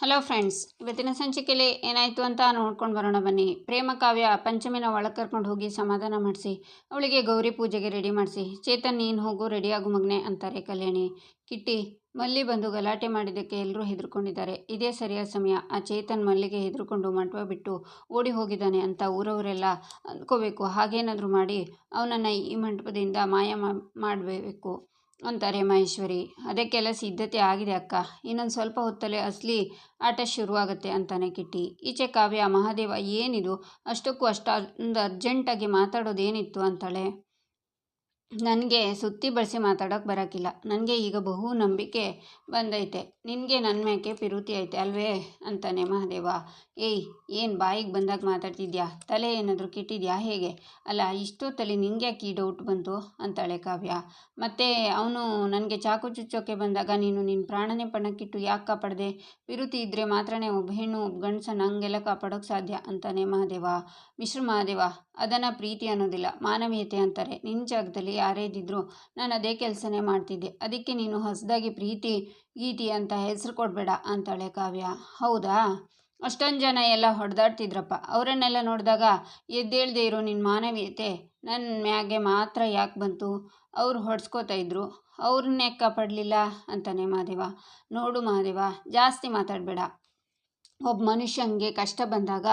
Hello friends, ಇವತ್ತಿನ ಸಂಚಿಕೆಯಲ್ಲಿ ಏನಾಯಿತು ಅಂತ ನೋಡ್ಕೊಂಡು ಬರೋಣ ಬನ್ನಿ. ಪ್ರೇಮ ಕಾವ್ಯ ಪಂಚಮಿನ ಒಳಗೆ ಕರ್ಕೊಂಡು ಹೋಗಿ ಸಮಾಧಾನ ಮಾಡಿಸಿ ಅವಳಿಗೆ ಗೌರಿ ಪೂಜೆಗೆ ರೆಡಿ ಮಾಡಿಸಿ, ಚೇತನ್ ನೀನು ಹೋಗು ರೆಡಿಯಾಗು ಮಗನೆ ಅಂತಾರೆ ಕಲ್ಯಾಣಿ. ಕಿಟ್ಟಿ ಮಲ್ಲಿ ಬಂದು ಗಲಾಟೆ ಮಾಡಿದ್ದಕ್ಕೆ ಎಲ್ಲರೂ ಹೆದರ್ಕೊಂಡಿದ್ದಾರೆ. ಇದೇ ಸರಿಯಾದ ಸಮಯ. ಆ ಚೇತನ್ ಮಲ್ಲಿಗೆ ಹೆದರ್ಕೊಂಡು ಮಂಟಪ ಬಿಟ್ಟು ಓಡಿ ಹೋಗಿದ್ದಾನೆ ಅಂತ ಊರವರೆಲ್ಲ ಅಂದ್ಕೋಬೇಕು. ಹಾಗೇನಾದರೂ ಮಾಡಿ ಅವನನ್ನು ಈ ಮಂಟಪದಿಂದ ಮಾಯ ಮಾಡಬೇಕು ಅಂತಾರೆ ಮಹೇಶ್ವರಿ. ಅದಕ್ಕೆಲ್ಲ ಸಿದ್ಧತೆ ಆಗಿದೆ ಅಕ್ಕ, ಇನ್ನೊಂದು ಸ್ವಲ್ಪ ಹೊತ್ತಲ್ಲೇ ಅಸಲಿ ಆಟ ಶುರುವಾಗುತ್ತೆ ಅಂತಾನೆ ಕಿಟ್ಟಿ. ಈಚೆ ಕಾವ್ಯ, ಮಹಾದೇವ ಏನಿದು ಅಷ್ಟಕ್ಕೂ ಅಷ್ಟೊಂದು ಅರ್ಜೆಂಟಾಗಿ ಮಾತಾಡೋದೇನಿತ್ತು ಅಂತಾಳೆ. ನನಗೆ ಸುತ್ತಿ ಬಳಸಿ ಮಾತಾಡೋಕ್ಕೆ ಬರೋಕ್ಕಿಲ್ಲ. ನನಗೆ ಈಗ ಬಹು ನಂಬಿಕೆ ಬಂದೈತೆ. ನಿನಗೆ ನನ್ನ ಮೇಕೆ ಪಿರುತಿ ಐತೆ ಅಲ್ವೇ ಅಂತಾನೆ ಮಹಾದೇವ. ಏಯ್, ಏನು ಬಾಯಿಗೆ ಬಂದಾಗ ಮಾತಾಡ್ತಿದ್ಯಾ? ತಲೆ ಏನಾದರೂ ಕೆಟ್ಟಿದ್ಯಾ ಹೇಗೆ? ಅಲ್ಲ, ಇಷ್ಟೊತ್ತಲ್ಲಿ ನಿಂಗೆ ಯಾಕೆ ಈ ಡೌಟ್ ಬಂತು ಅಂತಾಳೆ ಕಾವ್ಯ. ಮತ್ತೆ ಅವನು ನನಗೆ ಚಾಕು ಚುಚ್ಚೋಕೆ ಬಂದಾಗ ನೀನು ನಿನ್ನ ಪ್ರಾಣನೇ ಪಣಕ್ಕಿಟ್ಟು ಯಾಕೆ ಕಾಪಾಡಿದೆ? ಪಿರುತಿ ಇದ್ದರೆ ಮಾತ್ರನೇ ಒಬ್ಬ ಹೆಣ್ಣು ಒಬ್ಬ ಗಂಡಸನ್ನು ಹಂಗೆಲ್ಲ ಕಾಪಾಡೋಕ್ಕೆ ಸಾಧ್ಯ ಅಂತಾನೆ ಮಹಾದೇವ. ಮಿಶ್ರ ಮಹಾದೇವ, ಅದನ್ನು ಪ್ರೀತಿ ಅನ್ನೋದಿಲ್ಲ, ಮಾನವೀಯತೆ ಅಂತಾರೆ. ನಿನ್ನ ಜಾಗದಲ್ಲಿ ಯಾರೇ ಇದ್ದಿದ್ರು ನಾನು ಅದೇ ಕೆಲಸನೇ ಮಾಡ್ತಿದ್ದೆ. ಅದಕ್ಕೆ ನೀನು ಹೊಸದಾಗಿ ಪ್ರೀತಿ ಗೀತಿ ಅಂತ ಹೆಸರು ಕೊಡಬೇಡ ಅಂತಾಳೆ ಕಾವ್ಯ. ಹೌದಾ, ಅಷ್ಟೊಂದು ಜನ ಎಲ್ಲ ಹೊಡೆದಾಡ್ತಿದ್ರಪ್ಪ. ಅವರನ್ನೆಲ್ಲ ನೋಡಿದಾಗ ಎದ್ದೇಳದೆ ಇರೋ ನಿನ್ನ ಮಾನವೀಯತೆ ನನ್ನ ಮ್ಯಾಗೆ ಮಾತ್ರ ಯಾಕೆ ಬಂತು? ಅವ್ರು ಹೊಡ್ಸ್ಕೋತಾ ಇದ್ರು, ಅವ್ರನ್ನೇ ಕಾಪಾಡಲಿಲ್ಲ ಅಂತಾನೆ ಮಹಾದೇವ. ನೋಡು ಮಹಾದೇವ, ಜಾಸ್ತಿ ಮಾತಾಡಬೇಡ. ಒಬ್ಬ ಮನುಷ್ಯನಿಗೆ ಕಷ್ಟ ಬಂದಾಗ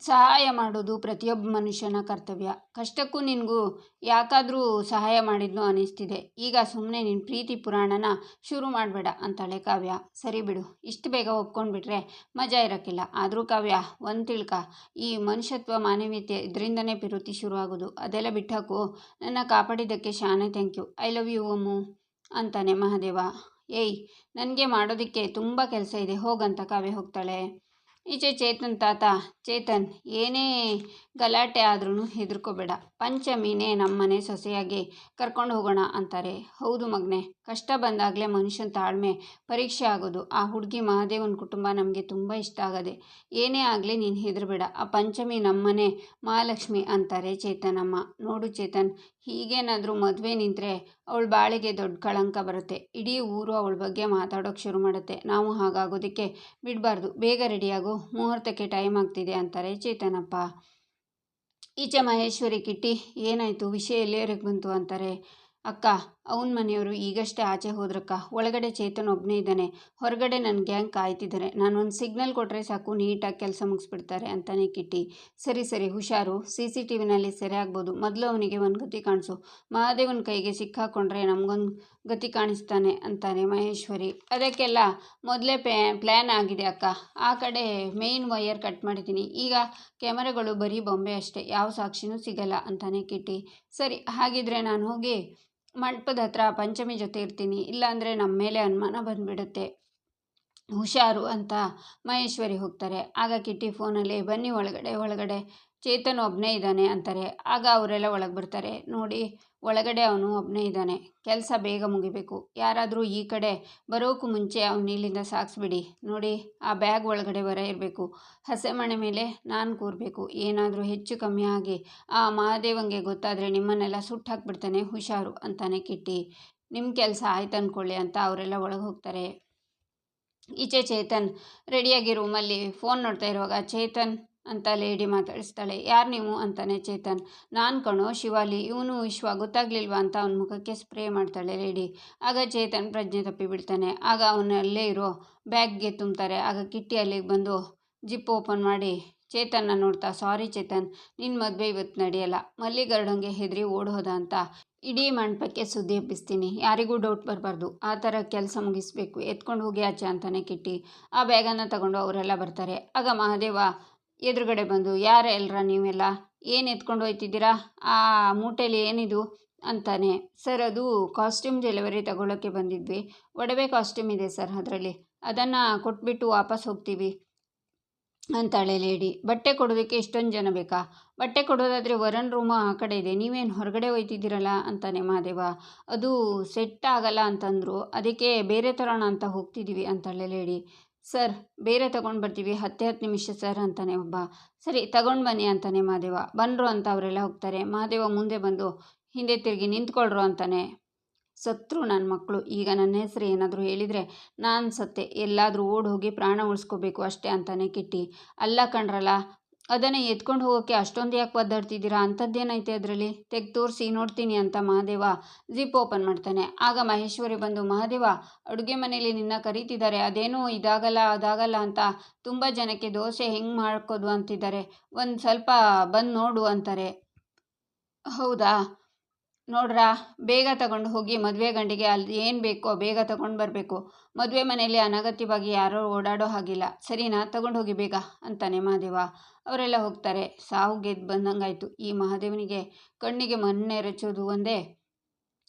ಸಹಾಯ ಮಾಡೋದು ಪ್ರತಿಯೊಬ್ಬ ಮನುಷ್ಯನ ಕರ್ತವ್ಯ. ಕಷ್ಟಕ್ಕೂ ನಿನಗೂ ಯಾಕಾದರೂ ಸಹಾಯ ಮಾಡಿದ್ನೋ ಅನ್ನಿಸ್ತಿದೆ. ಈಗ ಸುಮ್ಮನೆ ನಿನ್ನ ಪ್ರೀತಿ ಪುರಾಣನ ಶುರು ಮಾಡಬೇಡ ಅಂತಾಳೆ ಕಾವ್ಯ. ಸರಿ ಬಿಡು, ಇಷ್ಟು ಬೇಗ ಒಪ್ಕೊಂಡ್ಬಿಟ್ರೆ ಮಜಾ ಇರೋಕ್ಕಿಲ್ಲ. ಆದರೂ ಕಾವ್ಯ, ಒಂದು ತಿಳ್ಕ, ಈ ಮನುಷ್ಯತ್ವ ಮಾನವೀಯತೆ ಇದರಿಂದನೇ ಪಿರುತಿ ಶುರು ಆಗೋದು. ಅದೆಲ್ಲ ಬಿಟ್ಟಾಕು. ನನ್ನ ಕಾಪಾಡಿದ್ದಕ್ಕೆ ಶಾನೆ thank you. I love you Ammu ಅಂತಾನೆ ಮಹಾದೇವ. ಏಯ್, ನನಗೆ ಮಾಡೋದಕ್ಕೆ ತುಂಬ ಕೆಲಸ ಇದೆ, ಹೋಗಂತ ಕಾವ್ಯ ಹೋಗ್ತಾಳೆ. ಈಚೆ ಚೇತನ್ ತಾತ, ಚೇತನ್ ಏನೇ ಗಲಾಟೆ ಆದ್ರೂ ಹೆದರ್ಕೋಬೇಡ, ಪಂಚಮಿನೇ ನಮ್ಮನೆ ಸೊಸೆಯಾಗಿ ಕರ್ಕೊಂಡು ಹೋಗೋಣ ಅಂತಾರೆ. ಹೌದು ಮಗನೆ, ಕಷ್ಟ ಬಂದಾಗಲೇ ಮನುಷ್ಯನ ತಾಳ್ಮೆ ಪರೀಕ್ಷೆ ಆಗೋದು. ಆ ಹುಡುಗಿ ಮಹಾದೇವನ ಕುಟುಂಬ ನಮಗೆ ತುಂಬ ಇಷ್ಟ ಆಗದೆ. ಏನೇ ಆಗಲಿ ನೀನು ಹೆದರಬೇಡ, ಆ ಪಂಚಮಿ ನಮ್ಮನೆ ಮಹಾಲಕ್ಷ್ಮಿ ಅಂತಾರೆ ಚೇತನಮ್ಮ. ನೋಡು ಚೇತನ್, ಹೀಗೇನಾದರೂ ಮದುವೆ ನಿಂತರೆ ಅವಳ ಬಾಳಿಗೆ ದೊಡ್ಡ ಕಳಂಕ ಬರುತ್ತೆ. ಇಡೀ ಊರು ಅವಳ ಬಗ್ಗೆ ಮಾತಾಡೋಕ್ಕೆ ಶುರು ಮಾಡುತ್ತೆ. ನಾವು ಹಾಗಾಗೋದಕ್ಕೆ ಬಿಡಬಾರ್ದು. ಬೇಗ ರೆಡಿಯಾಗು, ಮುಹೂರ್ತಕ್ಕೆ ಟೈಮ್ ಆಗ್ತಿದೆ ಅಂತಾರೆ ಚೇತನಪ್ಪ. ಈಚೆ ಮಹೇಶ್ವರಿ, ಕಿಟ್ಟಿ ಏನಾಯಿತು, ವಿಷಯ ಎಲ್ಲಿವರೆಗೆ ಬಂತು ಅಂತಾರೆ. ಅಕ್ಕ, ಅವನ ಮನೆಯವರು ಈಗಷ್ಟೇ ಆಚೆ ಹೋದ್ರಕ್ಕ. ಒಳಗಡೆ ಚೇತನ್ ಒಬ್ಬನೇ ಇದ್ದಾನೆ, ಹೊರಗಡೆ ನನ್ನ ಗ್ಯಾಂಗ್ ಕಾಯ್ತಿದ್ದಾರೆ. ನಾನೊಂದು ಸಿಗ್ನಲ್ ಕೊಟ್ಟರೆ ಸಾಕು, ನೀಟಾಗಿ ಕೆಲಸ ಮುಗಿಸ್ಬಿಡ್ತಾರೆ ಅಂತಾನೆ ಕಿಟ್ಟಿ. ಸರಿ ಸರಿ, ಹುಷಾರು, CCTVನಲ್ಲಿ ಸೆರೆ ಆಗ್ಬೋದು. ಮೊದಲು ಅವನಿಗೆ ಒಂದು ಗತಿ ಕಾಣಿಸು. ಮಹಾದೇವನ ಕೈಗೆ ಸಿಕ್ಕಾಕೊಂಡ್ರೆ ನಮಗೊಂದು ಗತಿ ಕಾಣಿಸ್ತಾನೆ ಅಂತಾನೆ ಮಹೇಶ್ವರಿ. ಅದಕ್ಕೆಲ್ಲ ಮೊದಲೇ ಪ್ಲ್ಯಾನ್ ಆಗಿದೆ ಅಕ್ಕ. ಆ ಕಡೆ ಮೇಯ್ನ್ ವೈಯರ್ ಕಟ್ ಮಾಡಿದ್ದೀನಿ. ಈಗ ಕ್ಯಾಮರಾಗಳು ಬರೀ ಬೊಂಬೆ ಅಷ್ಟೇ, ಯಾವ ಸಾಕ್ಷಿನೂ ಸಿಗಲ್ಲ ಅಂತಾನೆ ಕಿಟ್ಟಿ. ಸರಿ, ಹಾಗಿದ್ರೆ ನಾನು ಹೋಗಿ ಮಂಟಪದ ಹತ್ರ ಪಂಚಮಿ ಜೊತೆ ಇರ್ತೀನಿ, ಇಲ್ಲಾಂದರೆ ನಮ್ಮ ಮೇಲೆ ಅನುಮಾನ ಬಂದುಬಿಡುತ್ತೆ, ಹುಷಾರು ಅಂತ ಮಹೇಶ್ವರಿ ಹೋಗ್ತಾರೆ. ಆಗ ಕಿಟ್ಟಿ ಫೋನಲ್ಲಿ, ಬನ್ನಿ ಒಳಗಡೆ ಚೇತನ್ ಒಬ್ಬನೇ ಇದ್ದಾನೆ ಅಂತಾರೆ. ಆಗ ಅವರೆಲ್ಲ ಒಳಗೆ ಬರ್ತಾರೆ. ನೋಡಿ, ಒಳಗಡೆ ಅವನು ಒಬ್ಬನೇ ಇದ್ದಾನೆ, ಕೆಲಸ ಬೇಗ ಮುಗಿಬೇಕು. ಯಾರಾದರೂ ಈ ಕಡೆ ಬರೋಕ್ಕೂ ಮುಂಚೆ ಅವನು ಇಲ್ಲಿಂದ ಸಾಗಿಸ್ಬಿಡಿ. ನೋಡಿ, ಆ ಬ್ಯಾಗ್ ಒಳಗಡೆ ಬರ ಇರಬೇಕು, ಹಸೆಮಣೆ ಮೇಲೆ ನಾನು ಕೂರಬೇಕು. ಏನಾದರೂ ಹೆಚ್ಚು ಕಮ್ಮಿ ಆಗಿ ಆ ಮಹಾದೇವಂಗೆ ಗೊತ್ತಾದರೆ ನಿಮ್ಮನ್ನೆಲ್ಲ ಸುಟ್ಟು ಹಾಕ್ಬಿಡ್ತಾನೆ, ಹುಷಾರು ಅಂತಾನೆ ಕಿಟ್ಟಿ. ನಿಮ್ಮ ಕೆಲಸ ಆಯ್ತು ಅಂದ್ಕೊಳ್ಳಿ ಅಂತ ಅವರೆಲ್ಲ ಒಳಗೆ ಹೋಗ್ತಾರೆ. ಈಚೆ ಚೇತನ್ ರೆಡಿಯಾಗಿ ರೂಮಲ್ಲಿ ಫೋನ್ ನೋಡ್ತಾ ಇರುವಾಗ, ಚೇತನ್ ಅಂತ ಲೇಡಿ ಮಾತಾಡಿಸ್ತಾಳೆ. ಯಾರು ನೀವು ಅಂತಾನೆ ಚೇತನ್. ನಾನು ಕಣೋ ಶಿವಾಲಿ, ಇವನು ವಿಶ್ವ, ಗೊತ್ತಾಗ್ಲಿಲ್ವಾ ಅಂತ ಅವನ ಮುಖಕ್ಕೆ ಸ್ಪ್ರೇ ಮಾಡ್ತಾಳೆ ಲೇಡಿ. ಆಗ ಚೇತನ್ ಪ್ರಜ್ಞೆ ತಪ್ಪಿ ಬಿಡ್ತಾನೆ. ಆಗ ಅವನಲ್ಲೇ ಇರೋ ಬ್ಯಾಗ್ಗೆ ತುಂಬ್ತಾರೆ. ಆಗ ಕಿಟ್ಟಿ ಅಲ್ಲಿಗೆ ಬಂದು ಜಿಪ್ ಓಪನ್ ಮಾಡಿ ಚೇತನ್ನ ನೋಡ್ತಾ, ಸಾರಿ ಚೇತನ್, ನಿನ್ನ ಮದುವೆ ಇವತ್ತು ನಡೆಯಲ್ಲ. ಮಲ್ಲಿಗರ್ಡಂಗೆ ಹೆದರಿ ಓಡೋದ ಅಂತ ಇಡೀ ಮಂಟಪಕ್ಕೆ ಸುದ್ದಿ ಎಬ್ಬಿಸ್ತೀನಿ, ಯಾರಿಗೂ ಡೌಟ್ ಬರಬಾರ್ದು. ಆ ಥರ ಕೆಲಸ ಮುಗಿಸ್ಬೇಕು, ಎತ್ಕೊಂಡು ಹೋಗಿ ಆಚೆ ಅಂತಾನೆ ಕಿಟ್ಟಿ. ಆ ಬ್ಯಾಗನ್ನು ತಗೊಂಡು ಅವರೆಲ್ಲ ಬರ್ತಾರೆ. ಆಗ ಮಹಾದೇವ ಎದುರುಗಡೆ ಬಂದು, ಯಾರೆಲ್ಲರ ನೀವೆಲ್ಲ, ಏನು ಎತ್ಕೊಂಡು ಹೋಯ್ತಿದ್ದೀರಾ? ಆ ಮೂಟೆಯಲ್ಲಿ ಏನಿದು ಅಂತಾನೆ. ಸರ್, ಅದು ಕಾಸ್ಟ್ಯೂಮ್ ಡೆಲಿವರಿ ತಗೊಳ್ಳೋಕ್ಕೆ ಬಂದಿದ್ವಿ. ಒಡವೆ ಕಾಸ್ಟ್ಯೂಮ್ ಇದೆ ಸರ್ ಅದರಲ್ಲಿ, ಅದನ್ನು ಕೊಟ್ಬಿಟ್ಟು ವಾಪಸ್ ಹೋಗ್ತೀವಿ ಅಂತಾಳೆ ಲೇಡಿ. ಬಟ್ಟೆ ಕೊಡೋದಕ್ಕೆ ಇಷ್ಟೊಂದು ಜನ ಬೇಕಾ? ಬಟ್ಟೆ ಕೊಡೋದಾದರೆ ವರನ್ ರೂಮು ಆ ಕಡೆ ಇದೆ, ನೀವೇನು ಹೊರಗಡೆ ಹೋಯ್ತಿದ್ದೀರಲ್ಲ ಅಂತಾನೆ ಮಹಾದೇವ. ಅದು ಸೆಟ್ ಆಗಲ್ಲ ಅಂತಂದರು, ಅದಕ್ಕೆ ಬೇರೆ ತರೋಣ ಅಂತ ಹೋಗ್ತಿದ್ದೀವಿ ಅಂತಾಳೆ ಲೇಡಿ. ಸರ್, ಬೇರೆ ತಗೊಂಡು ಬರ್ತೀವಿ, 10 ನಿಮಿಷ ಸರ್ ಅಂತಾನೆ ಒಬ್ಬ. ಸರಿ, ತಗೊಂಡು ಬನ್ನಿ ಅಂತಾನೆ ಮಹಾದೇವ. ಬನ್ರು ಅಂತ ಅವರೆಲ್ಲ ಹೋಗ್ತಾರೆ. ಮಹಾದೇವ ಮುಂದೆ ಬಂದು, ಹಿಂದೆ ತಿರುಗಿ ನಿಂತ್ಕೊಳ್ರು ಅಂತಾನೆ. ಸತ್ರು ನನ್ನ ಮಕ್ಕಳು. ಈಗ ನನ್ನ ಹೆಸರು ಏನಾದರೂ ಹೇಳಿದರೆ ನಾನು ಸತ್ತೆ, ಎಲ್ಲಾದರೂ ಓಡಿ ಹೋಗಿ ಪ್ರಾಣ ಉಳಿಸ್ಕೋಬೇಕು ಅಷ್ಟೇ ಅಂತಾನೆ ಕಿಟ್ಟಿ. ಅಲ್ಲ ಕಣ್ರಲ್ಲ, ಅದನ್ನೇ ಎತ್ಕೊಂಡು ಹೋಗೋಕ್ಕೆ ಅಷ್ಟೊಂದು ಯಾಕೆ ಒದ್ದಾಡ್ತಿದ್ದೀರಾ? ಅಂಥದ್ದೇನೈತೆ ಅದರಲ್ಲಿ? ತೆಗೆದು ತೋರಿಸಿ ನೋಡ್ತೀನಿ ಅಂತ ಮಹಾದೇವ ಜಿಪ್ ಓಪನ್ ಮಾಡ್ತಾನೆ. ಆಗ ಮಹೇಶ್ವರಿ ಬಂದು, ಮಹಾದೇವ, ಅಡುಗೆ ಮನೇಲಿ ನಿನ್ನ ಕರೀತಿದ್ದಾರೆ, ಅದೇನೋ ಇದಾಗಲ್ಲ ಅದಾಗಲ್ಲ ಅಂತ ತುಂಬ ಜನಕ್ಕೆ ದೋಸೆ ಹೆಂಗೆ ಮಾಡ್ಕೋದು ಅಂತಿದ್ದಾರೆ, ಒಂದು ಸ್ವಲ್ಪ ಬಂದು ನೋಡು ಅಂತಾರೆ. ಹೌದಾ, ನೋಡ್ರಾ, ಬೇಗ ತಗೊಂಡು ಹೋಗಿ ಮದುವೆ ಗಂಡಿಗೆ ಅಲ್ಲಿ ಏನು ಬೇಕೋ ಬೇಗ ತಗೊಂಡು ಬರಬೇಕು. ಮದುವೆ ಮನೆಯಲ್ಲಿ ಅನಗತ್ಯವಾಗಿ ಯಾರೋ ಓಡಾಡೋ ಹಾಗಿಲ್ಲ, ಸರಿನಾ? ತಗೊಂಡು ಹೋಗಿ ಬೇಗ ಅಂತಾನೆ ಮಹಾದೇವ. ಅವರೆಲ್ಲ ಹೋಗ್ತಾರೆ. ಸಾವು ಗೆದ್ದು ಬಂದಂಗಾಯ್ತು ಈ ಮಹಾದೇವನಿಗೆ. ಕಣ್ಣಿಗೆ ಮಣ್ಣೆರಚೋದು ಒಂದೇ,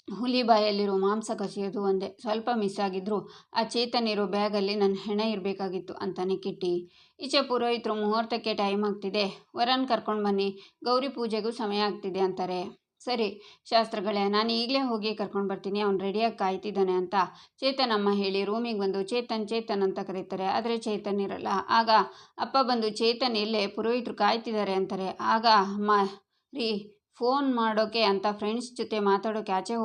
ಹುಲಿ ಬಾಯಲ್ಲಿರೋ ಮಾಂಸ ಕಸಿಯೋದು ಒಂದೇ. ಸ್ವಲ್ಪ ಮಿಸ್ ಆಗಿದ್ರು ಆ ಚೇತನ್ ಇರೋ ಬ್ಯಾಗಲ್ಲಿ ನನ್ನ ಹೆಣ ಇರಬೇಕಾಗಿತ್ತು ಅಂತಾನೆ ಕಿಟ್ಟಿ. ಈಚೆ ಪುರೋಹಿತರು ಮುಹೂರ್ತಕ್ಕೆ ಟೈಮ್ ಆಗ್ತಿದೆ, ವರನ್ ಕರ್ಕೊಂಡು ಬನ್ನಿ, ಗೌರಿ ಪೂಜೆಗೂ ಸಮಯ ಆಗ್ತಿದೆ ಅಂತಾರೆ. ಸರಿ ಶಾಸ್ತ್ರಗಳೇ, ನಾನು ಈಗಲೇ ಹೋಗಿ ಕರ್ಕೊಂಡು ಬರ್ತೀನಿ, ಅವ್ನು ರೆಡಿಯಾಗಿ ಕಾಯ್ತಿದ್ದಾನೆ ಅಂತ ಚೇತನ್ ಅಮ್ಮ ಹೇಳಿ ರೂಮಿಗೆ ಬಂದು ಚೇತನ್ ಚೇತನ್ ಅಂತ ಕರೀತಾರೆ. ಆದರೆ ಚೇತನ್ ಇರಲ್ಲ. ಆಗ ಅಪ್ಪ ಬಂದು, ಚೇತನ್ ಎಲ್ಲೇ, ಪುರೋಹಿತರು ಕಾಯ್ತಿದ್ದಾರೆ ಅಂತಾರೆ. ಆಗ ಅಮ್ಮ, ರೀ, ಫೋನ್ ಮಾಡೋಕೆ ಅಂತ ಫ್ರೆಂಡ್ಸ್ ಜೊತೆ ಮಾತಾಡೋಕೆ ಆಚೆ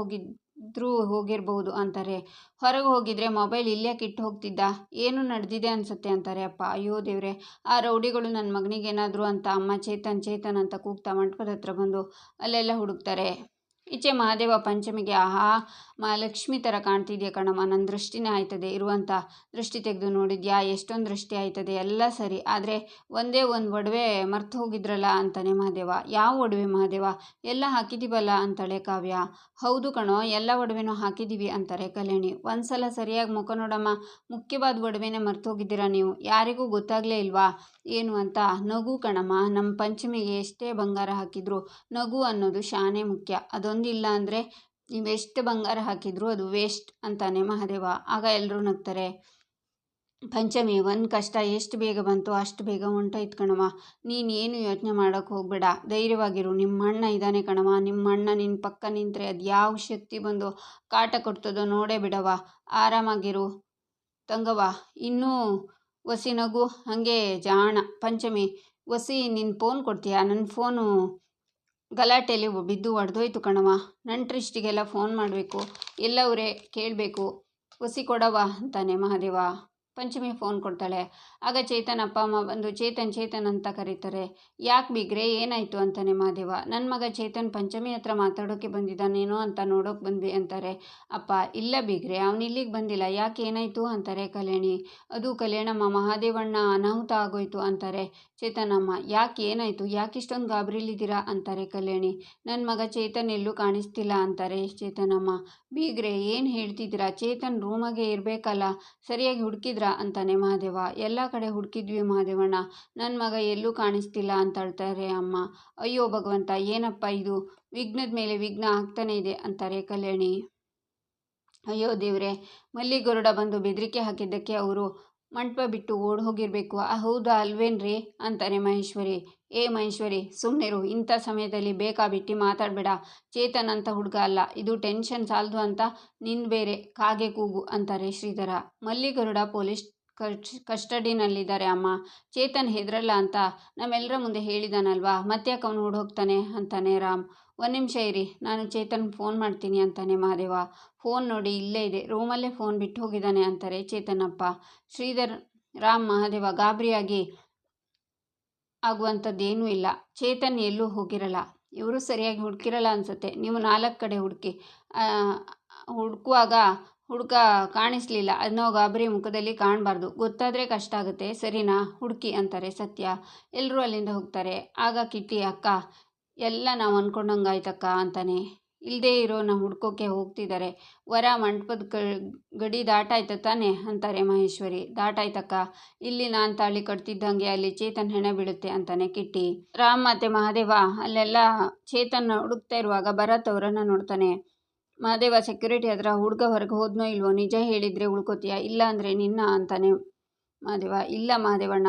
ಹೋಗಿರ್ಬೋದು ಅಂತಾರೆ. ಹೊರಗೆ ಹೋಗಿದ್ರೆ ಮೊಬೈಲ್ ಇಲ್ಯಾಕೆ ಇಟ್ಟು ಹೋಗ್ತಿದ್ದ, ಏನು ನಡೆದಿದೆ ಅನ್ಸುತ್ತೆ ಅಂತಾರೆ ಅಪ್ಪ. ಅಯ್ಯೋ ದೇವ್ರೆ, ಆ ರೌಡಿಗಳು ನನ್ನ ಮಗನಿಗೇನಾದರೂ ಅಂತ ಅಮ್ಮ ಚೇತನ್ ಚೇತನ್ ಅಂತ ಕೂಗ್ತಾ ಮಂಟಪದ ಹತ್ರ ಬಂದು ಅಲ್ಲೆಲ್ಲ ಹುಡುಕ್ತಾರೆ. ಈಚೆ ಮಹಾದೇವ ಪಂಚಮಿಗೆ, ಆಹಾ ಲಕ್ಷ್ಮಿ ಥರ ಕಾಣ್ತಿದ್ಯಾ ಕಣಮ್ಮ, ನನ್ನ ದೃಷ್ಟಿನೇ ಆಯ್ತದೆ, ಇರುವಂಥ ದೃಷ್ಟಿ ತೆಗೆದು ನೋಡಿದ್ಯಾ, ಎಷ್ಟೊಂದು ದೃಷ್ಟಿ ಆಯ್ತದೆ, ಎಲ್ಲ ಸರಿ, ಆದರೆ ಒಂದೇ ಒಂದು ಒಡವೆ ಮರ್ತು ಹೋಗಿದ್ರಲ್ಲ ಅಂತಾನೆ ಮಹಾದೇವ. ಯಾವ ಒಡವೆ ಮಹಾದೇವ? ಎಲ್ಲ ಹಾಕಿದ್ದೀವಲ್ಲ ಅಂತಾಳೆ ಕಾವ್ಯ. ಹೌದು ಕಣೋ, ಎಲ್ಲ ಒಡವೆನೂ ಹಾಕಿದ್ದೀವಿ ಅಂತಾರೆ ಕಲ್ಯಾಣಿ. ಒಂದ್ಸಲ ಸರಿಯಾಗಿ ಮುಖ ನೋಡಮ್ಮ, ಮುಖ್ಯವಾದ ಒಡವೆನೇ ಮರ್ತು ಹೋಗಿದ್ದೀರಾ ನೀವು, ಯಾರಿಗೂ ಗೊತ್ತಾಗಲೇ ಇಲ್ವಾ ಏನು ಅಂತ? ನಗು ಕಣಮ್ಮ, ನಮ್ಮ ಪಂಚಮಿಗೆ ಎಷ್ಟೇ ಬಂಗಾರ ಹಾಕಿದ್ರು ನಗು ಅನ್ನೋದು ಶಾನೆ ಮುಖ್ಯ, ಅದೊಂದಿಲ್ಲ ಅಂದರೆ ನೀವೆಷ್ಟು ಬಂಗಾರ ಹಾಕಿದ್ರು ಅದು ವೇಸ್ಟ್ ಅಂತಾನೆ ಮಹಾದೇವ. ಆಗ ಎಲ್ಲರೂ ನಗ್ತಾರೆ. ಪಂಚಮಿ ಒಂದು ಕಷ್ಟ ಎಷ್ಟು ಬೇಗ ಬಂತು ಅಷ್ಟು ಬೇಗ ಹೊಂಟೋಯ್ತು ಕಣವ, ನೀನೇನು ಯೋಚನೆ ಮಾಡೋಕ್ಕೆ ಹೋಗಬೇಡ, ಧೈರ್ಯವಾಗಿರು, ನಿಮ್ಮ ಅಣ್ಣ ಇದ್ದಾನೆ ಕಣವ, ನಿಮ್ಮ ಅಣ್ಣ ನಿನ್ನ ಪಕ್ಕ ನಿಂತರೆ ಅದು ಯಾವ ಶಕ್ತಿ ಬಂದು ಕಾಟ ಕೊಡ್ತದೋ ನೋಡೇ ಬಿಡವ, ಆರಾಮಾಗಿರು ತಂಗವ, ಇನ್ನೂ ಒಸಿ ನಗು, ಹಾಗೆ ಜಾಣ. ಪಂಚಮಿ, ಒಸಿ ನಿನ್ನ ಫೋನ್ ಕೊಡ್ತೀಯಾ? ನನ್ನ ಫೋನು ಗಲಾಟೆಯಲ್ಲಿ ಬಿದ್ದು ಒಡೆದೋಯ್ತು ಕಣವ, ನಂಟ್ರಿಷ್ಟಿಗೆಲ್ಲ ಫೋನ್ ಮಾಡಬೇಕು, ಎಲ್ಲವರೇ ಕೇಳಬೇಕು, ಒಸಿ ಕೊಡವ ಅಂತಾನೆ ಮಹಾದೇವ. ಪಂಚಮಿ ಫೋನ್ ಕೊಡ್ತಾಳೆ. ಆಗ ಚೇತನ್ ಅಪ್ಪ ಅಮ್ಮ ಬಂದು ಚೇತನ್ ಚೇತನ್ ಅಂತ ಕರೀತಾರೆ. ಯಾಕೆ ಬಿಗ್ರೆ, ಏನಾಯಿತು ಅಂತಾನೆ ಮಹಾದೇವ. ನನ್ನ ಮಗ ಚೇತನ್ ಪಂಚಮಿ ಹತ್ರ ಮಾತಾಡೋಕ್ಕೆ ಬಂದಿದ್ದಾನೇನೋ ಅಂತ ನೋಡೋಕೆ ಬಂದ್ವಿ ಅಂತಾರೆ ಅಪ್ಪ. ಇಲ್ಲ ಬಿಗ್ರೆ, ಅವನು ಇಲ್ಲಿಗೆ ಬಂದಿಲ್ಲ, ಯಾಕೆ ಏನಾಯಿತು ಅಂತಾರೆ ಕಲ್ಯಾಣಿ. ಅದು ಕಲ್ಯಾಣಮ್ಮ, ಮಹಾದೇವಣ್ಣ ಅನಾಹುತ ಆಗೋಯ್ತು ಅಂತಾರೆ ಚೇತನಮ್ಮ. ಯಾಕೆ ಏನಾಯಿತು, ಯಾಕೆ ಇಷ್ಟೊಂದು ಗಾಬರಿಲಿದ್ದೀರಾ ಅಂತಾರೆ ಕಲ್ಯಾಣಿ. ನನ್ನ ಮಗ ಚೇತನ್ ಎಲ್ಲೂ ಕಾಣಿಸ್ತಿಲ್ಲ ಅಂತಾರೆ ಚೇತನಮ್ಮ. ಬೀಗ್ರೆ ಏನು ಹೇಳ್ತಿದ್ದೀರಾ, ಚೇತನ್ ರೂಮಾಗೆ ಇರಬೇಕಲ್ಲ, ಸರಿಯಾಗಿ ಹುಡುಕಿದ್ರಾ ಅಂತಾನೆ ಮಹಾದೇವ. ಎಲ್ಲ ಕಡೆ ಹುಡುಕಿದ್ವಿ ಮಹಾದೇವಣ್ಣ, ನನ್ನ ಮಗ ಎಲ್ಲೂ ಕಾಣಿಸ್ತಿಲ್ಲ ಅಂತ ಹೇಳ್ತಾರೆ ಅಮ್ಮ. ಅಯ್ಯೋ ಭಗವಂತ, ಏನಪ್ಪ ಇದು, ವಿಘ್ನದ ಮೇಲೆ ವಿಘ್ನ ಆಗ್ತಾನೆ ಇದೆ ಅಂತಾರೆ ಕಲ್ಯಾಣಿ. ಅಯ್ಯೋ ದೇವ್ರೆ, ಮಲ್ಲಿಗರುಡ ಬಂದು ಬೆದರಿಕೆ ಹಾಕಿದ್ದಕ್ಕೆ ಅವರು ಮಂಟಪ ಬಿಟ್ಟು ಓಡಿ ಹೋಗಿರಬೇಕು, ಹೌದಾ ಅಲ್ವೇನ್ರಿ ಅಂತಾನೆ ಮಹೇಶ್ವರಿ. ಏ ಮಹೇಶ್ವರಿ, ಸುಮ್ಮನಿರು, ಇಂಥ ಸಮಯದಲ್ಲಿ ಬೇಕಾಬಿಟ್ಟು ಮಾತಾಡಬೇಡ, ಚೇತನ್ ಅಂತ ಹುಡುಗ ಅಲ್ಲ, ಇದು ಟೆನ್ಷನ್ ಸಾಲದು ಅಂತ ನಿಂದು ಬೇರೆ ಕಾಗೆ ಕೂಗು ಅಂತಾರೆ ಶ್ರೀಧರ. ಮಲ್ಲಿಗರುಡ ಪೊಲೀಸ್ ಕಸ್ಟಡಿನಲ್ಲಿದ್ದಾರೆ ಅಮ್ಮ, ಚೇತನ್ ಹೆದರಲ್ಲ ಅಂತ ನಮ್ಮೆಲ್ಲರ ಮುಂದೆ ಹೇಳಿದಾನಲ್ವಾ, ಮತ್ತ್ಯಾಕೆ ಅವನು ಓಡೋಗ್ತಾನೆ ಅಂತಾನೆ ರಾಮ್. ಒಂದು ನಿಮಿಷ ಇರಿ, ನಾನು ಚೇತನ್ ಫೋನ್ ಮಾಡ್ತೀನಿ ಅಂತಾನೆ ಮಹಾದೇವ. ಫೋನ್ ನೋಡಿ ಇಲ್ಲೇ ಇದೆ, ರೂಮಲ್ಲೇ ಫೋನ್ ಬಿಟ್ಟು ಹೋಗಿದ್ದಾನೆ ಅಂತಾರೆ ಚೇತನಪ್ಪ. ಶ್ರೀಧರ್, ರಾಮ್, ಮಹಾದೇವ ಗಾಬರಿಯಾಗಿ, ಆಗುವಂಥದ್ದೇನೂ ಇಲ್ಲ, ಚೇತನ್ ಎಲ್ಲೂ ಹೋಗಿರಲ್ಲ, ಇವರು ಸರಿಯಾಗಿ ಹುಡುಕಿರಲ್ಲ ಅನಿಸುತ್ತೆ, ನೀವು 4 ಕಡೆ ಹುಡುಕುವಾಗ ಕಾಣಿಸ್ಲಿಲ್ಲ, ಅನ್ನೋ ಗಾಬರಿ ಮುಖದಲ್ಲಿ ಕಾಣಬಾರ್ದು, ಗೊತ್ತಾದರೆ ಕಷ್ಟ ಆಗುತ್ತೆ, ಸರಿನಾ, ಹುಡುಕಿ ಅಂತಾರೆ ಸತ್ಯ. ಎಲ್ಲರೂ ಅಲ್ಲಿಂದ ಹೋಗ್ತಾರೆ. ಆಗ ಕಿಟ್ಟಿ, ಅಕ್ಕ, ಎಲ್ಲ ನಾವು ಅಂದ್ಕೊಂಡಂಗಾಯ್ತಕ್ಕ ಅಂತಾನೆ. ಇಲ್ಲದೇ ಇರೋನ ಹುಡ್ಕೋಕೆ ಹೋಗ್ತಿದ್ದಾರೆ, ವರ ಮಂಟಪದ ಗಡಿ ದಾಟಾಯ್ತ ತಾನೆ ಅಂತಾರೆ ಮಹೇಶ್ವರಿ. ದಾಟಾಯ್ತಕ್ಕ, ಇಲ್ಲಿ ನಾನು ತಾಳಿ ಕಟ್ತಿದ್ದಂಗೆ ಅಲ್ಲಿ ಚೇತನ್ ಹೆಣ ಬೀಳುತ್ತೆ ಅಂತಾನೆ ಕಿಟ್ಟಿ. ರಾಮ್ ಮತ್ತೆ ಮಹಾದೇವ ಅಲ್ಲೆಲ್ಲ ಚೇತನ್ ಹುಡುಕ್ತಾ ಇರುವಾಗ ಭರತ್ ಅವರನ್ನು ನೋಡ್ತಾನೆ. ಮಹಾದೇವ ಸೆಕ್ಯೂರಿಟಿ ಹತ್ರ, ಹುಡುಗ ಹೊರಗೆ ಹೋದ್ನೋ ಇಲ್ವೋ, ನಿಜ ಹೇಳಿದರೆ ಉಳ್ಕೋತೀಯ, ಇಲ್ಲ ಅಂದರೆ ನಿನ್ನ ಅಂತಾನೆ ಮಹಾದೇವ. ಇಲ್ಲ ಮಹಾದೇವಣ್ಣ,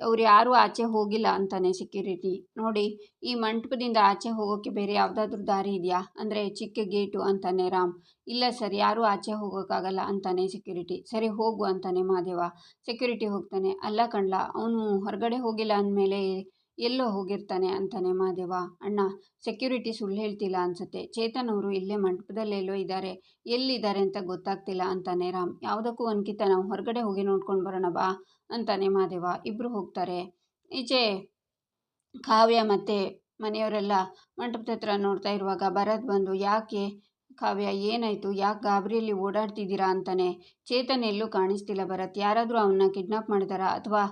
ಅವ್ರು ಯಾರೂ ಆಚೆ ಹೋಗಿಲ್ಲ ಅಂತಾನೆ ಸೆಕ್ಯೂರಿಟಿ. ನೋಡಿ, ಈ ಮಂಟಪದಿಂದ ಆಚೆ ಹೋಗೋಕ್ಕೆ ಬೇರೆ ಯಾವುದಾದ್ರೂ ದಾರಿ ಇದೆಯಾ ಅಂದರೆ ಚಿಕ್ಕ ಗೇಟು ಅಂತಾನೆ ರಾಮ್. ಇಲ್ಲ ಸರ್, ಯಾರೂ ಆಚೆ ಹೋಗೋಕ್ಕಾಗಲ್ಲ ಅಂತಾನೆ ಸೆಕ್ಯೂರಿಟಿ. ಸರಿ ಹೋಗು ಅಂತಾನೆ ಮಹಾದೇವ. ಸೆಕ್ಯೂರಿಟಿ ಹೋಗ್ತಾನೆ. ಅಲ್ಲ ಕಣ್ಲ, ಅವನು ಹೊರಗಡೆ ಹೋಗಿಲ್ಲ ಅಂದಮೇಲೆ ಎಲ್ಲೋ ಹೋಗಿರ್ತಾನೆ ಅಂತಾನೆ ಮಹಾದೇವ. ಅಣ್ಣ, ಸೆಕ್ಯೂರಿಟಿ ಸುಳ್ಳು ಹೇಳ್ತಿಲ್ಲ ಅನ್ಸುತ್ತೆ. ಚೇತನ್ ಅವರು ಇಲ್ಲೇ ಮಂಟಪದಲ್ಲೆಲ್ಲೋ ಇದ್ದಾರೆ, ಎಲ್ಲಿದ್ದಾರೆ ಅಂತ ಗೊತ್ತಾಗ್ತಿಲ್ಲ ಅಂತಾನೆ ರಾಮ್. ಯಾವುದಕ್ಕೂ ಅಂಕಿತ, ನಾವು ಹೊರಗಡೆ ಹೋಗಿ ನೋಡ್ಕೊಂಡು ಬರೋಣ ಬಾ ಅಂತಾನೆ ಮಹಾದೇವ. ಇಬ್ಬರು ಹೋಗ್ತಾರೆ. ಈಚೆ ಕಾವ್ಯ ಮತ್ತು ಮನೆಯವರೆಲ್ಲ ಮಂಟಪದ ಹತ್ರ ನೋಡ್ತಾ ಇರುವಾಗ ಭರತ್ ಬಂದು, ಯಾಕೆ ಕಾವ್ಯ, ಏನಾಯಿತು, ಯಾಕೆ ಗಾಬರಿಯಲ್ಲಿ ಓಡಾಡ್ತಿದ್ದೀರಾ ಅಂತಾನೆ. ಚೇತನ್ ಎಲ್ಲೂ ಕಾಣಿಸ್ತಿಲ್ಲ ಭರತ್, ಯಾರಾದರೂ ಅವನ್ನ ಕಿಡ್ನಾಪ್ ಮಾಡಿದಾರಾ ಅಥವಾ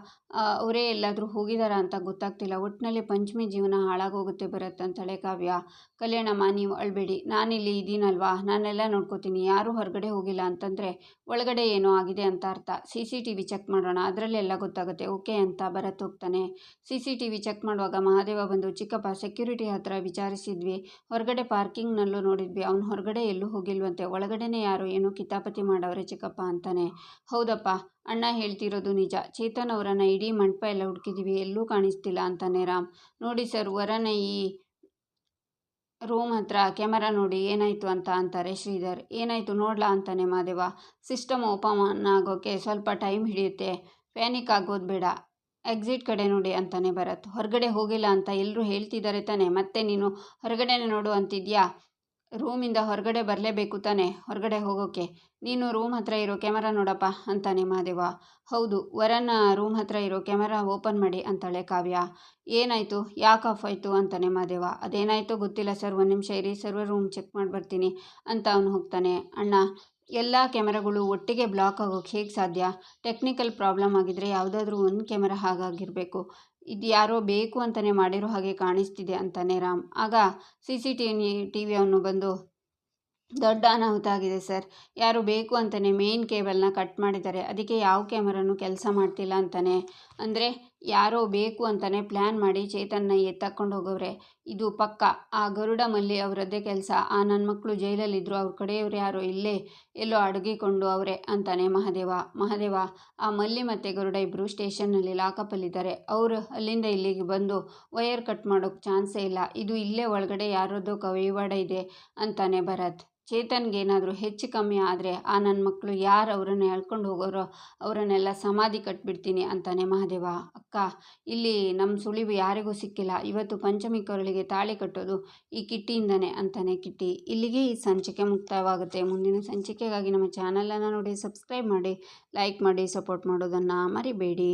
ಅವರೇ ಎಲ್ಲಾದರೂ ಹೋಗಿದಾರಾ ಅಂತ ಗೊತ್ತಾಗ್ತಿಲ್ಲ. ಒಟ್ಟಿನಲ್ಲಿ ಪಂಚಮಿ ಜೀವನ ಹಾಳಾಗೋಗುತ್ತೆ ಭರತ್ ಅಂತಾಳೆ ಕಾವ್ಯ. ಕಲ್ಯಾಣಮ್ಮ, ನೀವು ಅಳಬೇಡಿ, ನಾನಿಲ್ಲಿ ಇದ್ದೀನಲ್ವಾ, ನಾನೆಲ್ಲ ನೋಡ್ಕೋತೀನಿ. ಯಾರೂ ಹೊರಗಡೆ ಹೋಗಿಲ್ಲ ಅಂತಂದರೆ ಒಳಗಡೆ ಏನೋ ಆಗಿದೆ ಅಂತ ಅರ್ಥ. CCTV ಚೆಕ್ ಮಾಡೋಣ, ಅದರಲ್ಲೆಲ್ಲ ಗೊತ್ತಾಗುತ್ತೆ. ಓಕೆ ಅಂತ ಭರತ್ ಹೋಗ್ತಾನೆ. CCTV ಚೆಕ್ ಮಾಡುವಾಗ ಮಹಾದೇವ ಬಂದು, ಚಿಕ್ಕಪ್ಪ, ಸೆಕ್ಯೂರಿಟಿ ಹತ್ರ ವಿಚಾರಿಸಿದ್ವಿ, ಹೊರಗಡೆ ಪಾರ್ಕಿಂಗ್ನಲ್ಲೂ ನೋಡಿದ್ವಿ, ಅವ್ನು ಹೊರಗಡೆ ಎಲ್ಲೂ ಹೋಗಿಲ್ವಂತೆ, ಒಳಗಡೆನೇ ಯಾರೋ ಏನೋ ಕಿತಾಪತಿ ಮಾಡವ್ರೆ ಚಿಕ್ಕಪ್ಪ ಅಂತಾನೆ. ಹೌದಪ್ಪ, ಅಣ್ಣ ಹೇಳ್ತಿರೋದು ನಿಜ. ಚೇತನ್ ಅವರನ್ನು ಇಡೀ ಮಂಟಪ ಎಲ್ಲ ಹುಡುಕಿದ್ದೀವಿ, ಎಲ್ಲೂ ಕಾಣಿಸ್ತಿಲ್ಲ ಅಂತಾನೆ ರಾಮ್. ನೋಡಿ ಸರ್, ವರನ ಈ ರೂಮ್ ಹತ್ರ ಕ್ಯಾಮರಾ ನೋಡಿ ಏನಾಯಿತು ಅಂತ ಅಂತಾರೆ ಶ್ರೀಧರ್. ಏನಾಯಿತು ನೋಡ್ಲಾ ಅಂತಾನೆ ಮಹಾದೇವ. ಸಿಸ್ಟಮ್ ಓಪನ್ ಆಗೋಕ್ಕೆ ಸ್ವಲ್ಪ ಟೈಮ್ ಹಿಡಿಯುತ್ತೆ, ಪ್ಯಾನಿಕ್ ಆಗೋದು ಬೇಡ, ಎಕ್ಸಿಟ್ ಕಡೆ ನೋಡಿ ಅಂತಾನೆ ಭರತ್. ಹೊರಗಡೆ ಹೋಗಿಲ್ಲ ಅಂತ ಎಲ್ಲರೂ ಹೇಳ್ತಿದ್ದಾರೆ ತಾನೆ, ಮತ್ತೆ ನೀನು ಹೊರಗಡೆನೇ ನೋಡು ಅಂತಿದ್ಯಾ? ರೂಮಿಂದ ಹೊರಗಡೆ ಬರಲೇಬೇಕು ತಾನೆ ಹೊರಗಡೆ ಹೋಗೋಕ್ಕೆ. ನೀನು ರೂಮ್ ಹತ್ರ ಇರೋ ಕ್ಯಾಮರಾ ನೋಡಪ್ಪ ಅಂತಾನೆ ಮಹಾದೇವ. ಹೌದು, ವರನ ರೂಮ್ ಹತ್ರ ಇರೋ ಕ್ಯಾಮರಾ ಓಪನ್ ಮಾಡಿ ಅಂತಾಳೆ ಕಾವ್ಯ. ಏನಾಯಿತು, ಯಾಕೆ ಆಫ್ ಆಯಿತು ಅಂತಾನೆ ಮಹಾದೇವ. ಅದೇನಾಯಿತೋ ಗೊತ್ತಿಲ್ಲ ಸರ್, ಒಂದು ನಿಮಿಷ ಇರಿ, ಸರ್ವರ್ ರೂಮ್ ಚೆಕ್ ಮಾಡಿ ಬರ್ತೀನಿ ಅಂತ ಅವನು ಹೋಗ್ತಾನೆ. ಅಣ್ಣ, ಎಲ್ಲ ಕ್ಯಾಮರಾಗಳು ಒಟ್ಟಿಗೆ ಬ್ಲಾಕ್ ಆಗೋಕ್ಕೆ ಹೇಗೆ ಸಾಧ್ಯ? ಟೆಕ್ನಿಕಲ್ ಪ್ರಾಬ್ಲಮ್ ಆಗಿದ್ದರೆ ಯಾವುದಾದ್ರೂ ಒಂದು ಕ್ಯಾಮರಾ ಹಾಗಾಗಿರಬೇಕು, ಇದು ಯಾರೋ ಬೇಕು ಅಂತಲೇ ಮಾಡಿರೋ ಹಾಗೆ ಕಾಣಿಸ್ತಿದೆ ಅಂತಾನೆ ರಾಮ್. ಆಗ CCTV ಅವನು ಬಂದು, ದೊಡ್ಡ ಅನಾಹುತ ಆಗಿದೆ ಸರ್, ಯಾರು ಬೇಕು ಅಂತಲೇ ಮೇನ್ ಕೇಬಲ್ನ ಕಟ್ ಮಾಡಿದ್ದಾರೆ, ಅದಕ್ಕೆ ಯಾವ ಕ್ಯಾಮರಾನು ಕೆಲಸ ಮಾಡ್ತಿಲ್ಲ ಅಂತಾನೆ. ಅಂದರೆ ಯಾರೋ ಬೇಕು ಅಂತಲೇ ಪ್ಲ್ಯಾನ್ ಮಾಡಿ ಚೇತನ್ನ ಎತ್ತಕೊಂಡು ಹೋಗೋವ್ರೆ, ಇದು ಪಕ್ಕ. ಆ ಗರುಡ ಮಲ್ಲಿ ಅವರದ್ದೇ ಕೆಲಸ. ಆ ನನ್ನ ಮಕ್ಕಳು ಜೈಲಲ್ಲಿದ್ದರು, ಅವ್ರ ಕಡೆಯವ್ರು ಯಾರೋ ಇಲ್ಲೇ ಎಲ್ಲೋ ಅಡಗಿಕೊಂಡು ಅವರೇ ಅಂತಾನೆ ಮಹಾದೇವ. ಆ ಮಲ್ಲಿ ಮತ್ತು ಗರುಡ ಇಬ್ಬರು ಸ್ಟೇಷನ್ನಲ್ಲಿ ಲಾಕಪ್ಪಲ್ಲಿದ್ದಾರೆ. ಅವರು ಅಲ್ಲಿಂದ ಇಲ್ಲಿಗೆ ಬಂದು ವಯರ್ ಕಟ್ ಮಾಡೋಕ್ಕೆ ಚಾನ್ಸೇ ಇಲ್ಲ, ಇದು ಇಲ್ಲೇ ಒಳಗಡೆ ಯಾರದ್ದೋ ಕೈವಾಡ ಇದೆ ಅಂತಾನೆ ಭರತ್. ಚೇತನ್ಗೆ ಏನಾದರೂ ಹೆಚ್ಚು ಕಮ್ಮಿ ಆದರೆ ಆ ನನ್ನ ಮಕ್ಕಳು ಯಾರು ಅವರನ್ನು ಎಳ್ಕೊಂಡು ಹೋಗೋರೋ ಅವರನ್ನೆಲ್ಲ ಸಮಾಧಿ ಕಟ್ಬಿಡ್ತೀನಿ ಅಂತಾನೆ ಮಹಾದೇವ. ಅಕ್ಕ, ಇಲ್ಲಿ ನಮ್ಮ ಸುಳಿವು ಯಾರಿಗೂ ಸಿಕ್ಕಿಲ್ಲ, ಇವತ್ತು ಪಂಚಮಿ ಕೊರಳಿಗೆ ತಾಳಿ ಕಟ್ಟೋದು ಈ ಕಿಟ್ಟಿಯಿಂದನೇ ಅಂತಾನೆ ಕಿಟ್ಟಿ. ಇಲ್ಲಿಗೆ ಈ ಸಂಚಿಕೆ ಮುಕ್ತಾಯವಾಗುತ್ತೆ. ಮುಂದಿನ ಸಂಚಿಕೆಗಾಗಿ ನಮ್ಮ ಚಾನಲನ್ನು ನೋಡಿ, ಸಬ್ಸ್ಕ್ರೈಬ್ ಮಾಡಿ, ಲೈಕ್ ಮಾಡಿ, ಸಪೋರ್ಟ್ ಮಾಡೋದನ್ನು ಮರಿಬೇಡಿ.